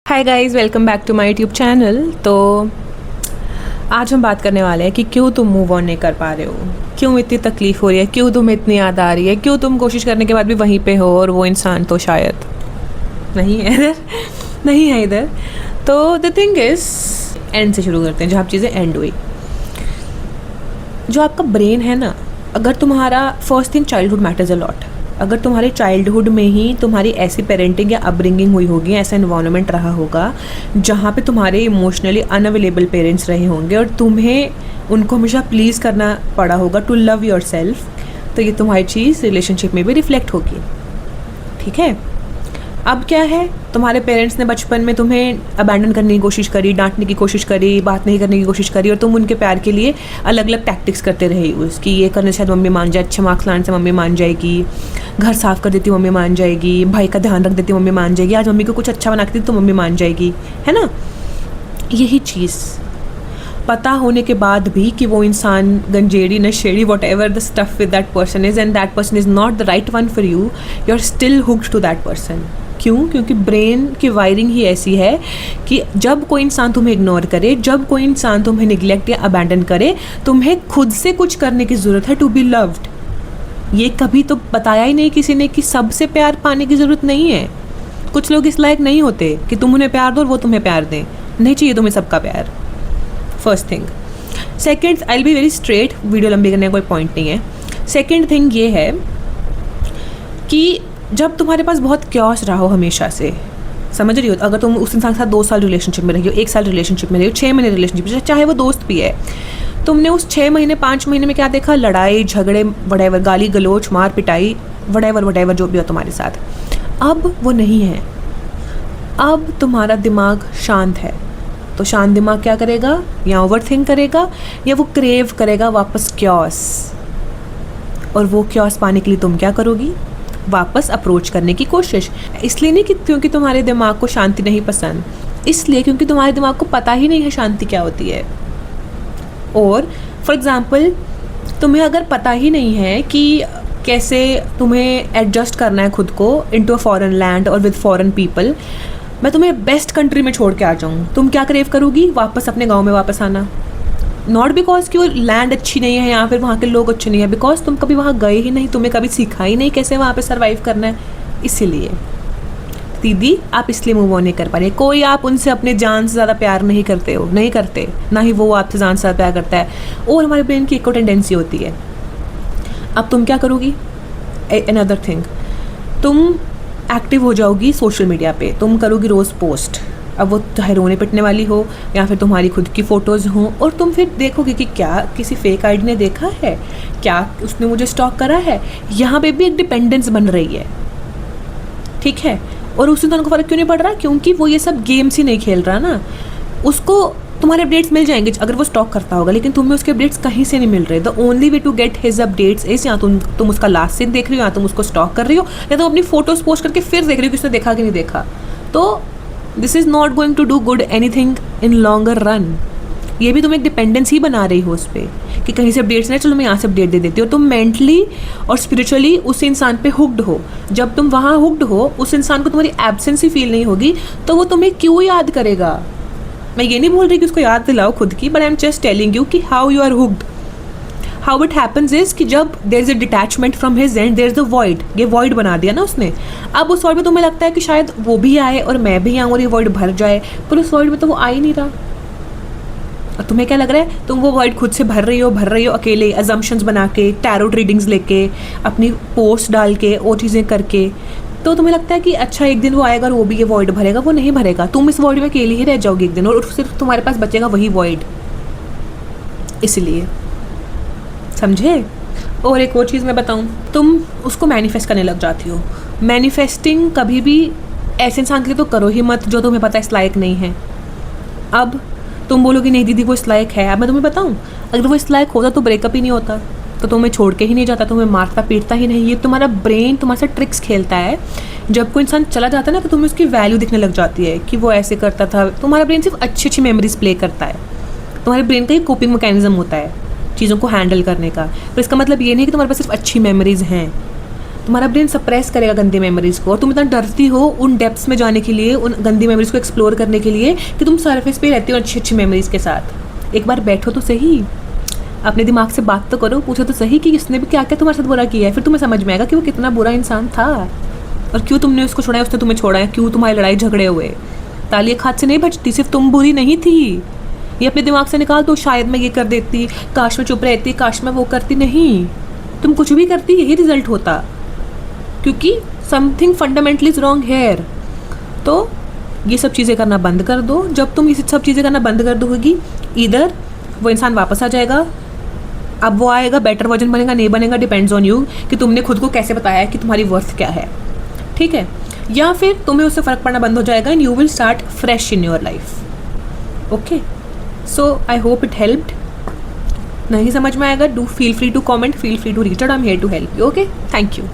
Hi guys, welcome back to my YouTube channel. तो आज हम बात करने वाले हैं कि क्यों तुम मूव ऑन नहीं कर पा रहे हो, क्यों इतनी तकलीफ़ हो रही है, क्यों तुम्हें इतनी याद आ रही है, क्यों तुम कोशिश करने के बाद भी वहीं पे हो और वो इंसान तो शायद नहीं है इधर नहीं है इधर। तो द थिंग इज़, एंड से शुरू करते हैं जहाँ चीज़ें एंड हुई। जो आपका ब्रेन है ना, अगर तुम्हारा first thing childhood matters a lot. अगर तुम्हारे चाइल्डहुड में ही तुम्हारी ऐसी पेरेंटिंग या अपब्रिंगिंग हुई होगी, ऐसा इन्वायरमेंट रहा होगा जहाँ पे तुम्हारे इमोशनली अनअवेलेबल पेरेंट्स रहे होंगे और तुम्हें उनको हमेशा प्लीज़ करना पड़ा होगा टू लव योर सेल्फ, तो ये तुम्हारी चीज़ रिलेशनशिप में भी रिफ्लेक्ट होगी। ठीक है, अब क्या है, तुम्हारे पेरेंट्स ने बचपन में तुम्हें अबैंडन करने की कोशिश करी, डांटने की कोशिश करी, बात नहीं करने की कोशिश करी और तुम उनके प्यार के लिए अलग अलग टैक्टिक्स करते रहे। उसकी ये करने से शायद मम्मी मान जाए, अच्छे मार्क्स लाने से मम्मी मान जाएगी, घर साफ़ कर देती मम्मी मान जाएगी, भाई का ध्यान रख देती मम्मी मान जाएगी, आज मम्मी को कुछ अच्छा बना के देती तो मम्मी मान जाएगी, है ना। यही चीज़ पता होने के बाद भी कि वो इंसान गंजेड़ी नशेड़ी whatever the stuff with that person is and that person is not the right one for you, you are still hooked to that person. क्यों? क्योंकि ब्रेन की वायरिंग ही ऐसी है कि जब कोई इंसान तुम्हें इग्नोर करे, जब कोई इंसान तुम्हें निगलेक्ट या अबैंडन करे, तुम्हें खुद से कुछ करने की ज़रूरत है टू बी लव्ड। ये कभी तो बताया ही नहीं किसी ने कि सबसे प्यार पाने की ज़रूरत नहीं है। कुछ लोग इस लायक नहीं होते कि तुम उन्हें प्यार दो और वो तुम्हें प्यार दें। नहीं चाहिए तुम्हें सबका प्यार, first thing. Second, I will be very straight, video लंबी करने का कोई पॉइंट नहीं है। सेकेंड थिंग ये है कि जब तुम्हारे पास बहुत क्योस रहा हो हमेशा से, समझ रही हो, अगर तुम उस इंसान के साथ 2 साल रिलेशनशिप में रही हो, 1 साल रिलेशनशिप में रही हो, 6 महीने रिलेशनशिप में, चाहे वो दोस्त भी है, तुमने उस 6 महीने 5 महीने में क्या देखा? लड़ाई झगड़े, वटेवर, गाली गलोच, मार पिटाई, वटेवर जो भी हो तुम्हारे साथ। अब वो नहीं है, अब तुम्हारा दिमाग शांत है। तो शांत दिमाग क्या करेगा? या ओवर थिंक करेगा या वो क्रेव करेगा वापस क्योस। और वो क्योस पाने के लिए तुम क्या करोगी? वापस अप्रोच करने की कोशिश। इसलिए नहीं कि क्योंकि तुम्हारे दिमाग को शांति नहीं पसंद, इसलिए क्योंकि तुम्हारे दिमाग को पता ही नहीं है शांति क्या होती है। और फॉर एग्ज़ाम्पल, तुम्हें अगर पता ही नहीं है कि कैसे तुम्हें एडजस्ट करना है खुद को इनटू अ फॉरेन लैंड और विद फॉरेन पीपल, मैं तुम्हें बेस्ट कंट्री में छोड़ के आ जाऊँ, तुम क्या क्रेव करोगी? वापस अपने गाँव में वापस आना। नॉट बिकॉज कि वो लैंड अच्छी नहीं है या फिर वहाँ के लोग अच्छे नहीं है, बिकॉज तुम कभी वहाँ गए ही नहीं, तुम्हें कभी सीखा ही नहीं कैसे वहाँ पे सर्वाइव करना है। इसीलिए दीदी, आप इसलिए मूव ऑन नहीं कर पा रहे। कोई आप उनसे अपने जान से ज़्यादा प्यार नहीं करते हो, नहीं करते, ना ही वो आपसे जान से ज़्यादा प्यार करता है। और हमारे ब्रेन की एक टेंडेंसी होती है। अब तुम क्या करोगी? अनदर थिंग, तुम एक्टिव हो जाओगी सोशल मीडिया पे, तुम करोगी रोज़ पोस्ट। अब वो चाहे रोने पिटने वाली हो या फिर तुम्हारी खुद की फ़ोटोज़ हों, और तुम फिर देखोगे कि क्या किसी फेक आईडी ने देखा है, क्या उसने मुझे स्टॉक करा है। यहाँ पे भी एक डिपेंडेंस बन रही है, ठीक है। और उस इंसान को फ़र्क क्यों नहीं पड़ रहा? क्योंकि वो ये सब गेम्स ही नहीं खेल रहा ना। उसको तुम्हारे अपडेट्स मिल जाएंगे अगर वो स्टॉक करता होगा, लेकिन तुम्हें उसके अपडेट्स कहीं से नहीं मिल रहे। The only way to get his updates is या तुम उसका लास्ट सीन देख रही हो, या तुम उसको स्टॉक कर रही हो, या तो अपनी फ़ोटोज़ पोस्ट करके फिर देख रही हो कि उसने देखा कि नहीं देखा। तो this is not going to do good anything in longer run. ये भी तुम एक डिपेंडेंस ही बना रही हो उस पर कि कहीं से अपडेट्स नहीं, चलो मैं यहाँ से अपडेट दे देती हूँ। तुम मेंटली और स्पिरिचुअली उस इंसान पे हुक्ड हो। जब तुम वहाँ हुक्ड हो, उस इंसान को तुम्हारी एब्सेंस ही फील नहीं होगी, तो वो तुम्हें क्यों याद करेगा? मैं ये नहीं बोल रही कि उसको याद दिलाओ खुद की, but I am just telling you कि how you are hooked. How it happens is कि जब there is a detachment from his end, there is the void. ये वॉइड बना दिया ना उसने। अब उस वॉइड में तुम्हें लगता है कि शायद वो भी आए और मैं भी आऊँ और ये वॉइड भर जाए, पर उस वॉइड में तो वो आ ही नहीं रहा। और तुम्हें क्या लग रहा है? तुम वो वॉइड खुद से भर रही हो अकेले, अजम्पशंस बना के, टैरोट रीडिंग्स लेके, अपनी पोस्ट डाल के, और चीज़ें करके। तो तुम्हें लगता है कि अच्छा एक दिन वो आएगा और वो भी ये वॉइड भरेगा। वो नहीं भरेगा, तुम इस वॉइड में अकेले ही रह जाओगी एक दिन, और सिर्फ तुम्हारे पास बचेगा वही वॉइड। इसलिए समझे? और एक और चीज़ मैं बताऊं, तुम उसको मैनिफेस्ट करने लग जाती हो। मैनिफेस्टिंग कभी भी ऐसे इंसान के लिए तो करो ही मत जो तुम्हें पता है इस लायक नहीं है। अब तुम बोलोगे नहीं दीदी वो इस लायक है। अब मैं तुम्हें बताऊं, अगर वो इस लायक होता तो ब्रेकअप ही नहीं होता, तो तुम्हें छोड़ के ही नहीं जाता, तुम्हें मारता पीटता ही नहीं। ये तुम्हारा ब्रेन तुम्हारे साथ ट्रिक्स खेलता है। जब कोई इंसान चला जाता है ना, तो तुम्हें उसकी वैल्यू दिखने लग जाती है कि वो ऐसे करता था। तुम्हारा ब्रेन सिर्फ अच्छी अच्छी मेमोरीज प्ले करता है। तुम्हारे ब्रेन का एक कोपिंग मैकेनिज्म होता है चीज़ों को हैंडल करने का। पर इसका मतलब ये नहीं कि तुम्हारे पास सिर्फ अच्छी मेमोरीज़ हैं। तुम्हारा ब्रेन सप्रेस करेगा गंदी मेमोरीज को, और तुम इतना डरती हो उन डेप्थ्स में जाने के लिए, उन गंदी मेमोरीज को एक्सप्लोर करने के लिए, कि तुम सरफेस पे रहती हो अच्छी अच्छी मेमोरीज के साथ। एक बार बैठो तो सही, अपने दिमाग से बात तो करो, पूछो तो सही कि किसने भी क्या क्या तुम्हारे साथ बुरा किया है। फिर तुम्हें समझ में आएगा कि वो कितना बुरा इंसान था, और क्यों तुमने उसको छोड़ा है, उसने तुम्हें छोड़ा है, क्यों तुम्हारी लड़ाई झगड़े हुए। ताली एक हाथ से नहीं बजती, सिर्फ तुम बुरी नहीं थी। ये अपने दिमाग से निकाल दो, शायद मैं ये कर देती, काश मैं चुप रहती, काश मैं वो करती। नहीं, तुम कुछ भी करती यही रिजल्ट होता, क्योंकि something fundamentally is wrong hair. तो ये सब चीज़ें करना बंद कर दो। जब तुम ये सब चीज़ें करना बंद कर दोगी, इधर वो इंसान वापस आ जाएगा, अब वो आएगा, बेटर वर्जन बनेगा नहीं बनेगा डिपेंड्स ऑन यू, कि तुमने खुद को कैसे बताया है कि तुम्हारी वर्थ क्या है, ठीक है। या फिर तुम्हें उससे फ़र्क पड़ना बंद हो जाएगा and you will start fresh in your life. Okay, so I hope it helped. नहीं समझ में आएगा, do feel free to comment, feel free to reach out, I am here to help you. Okay, thank you.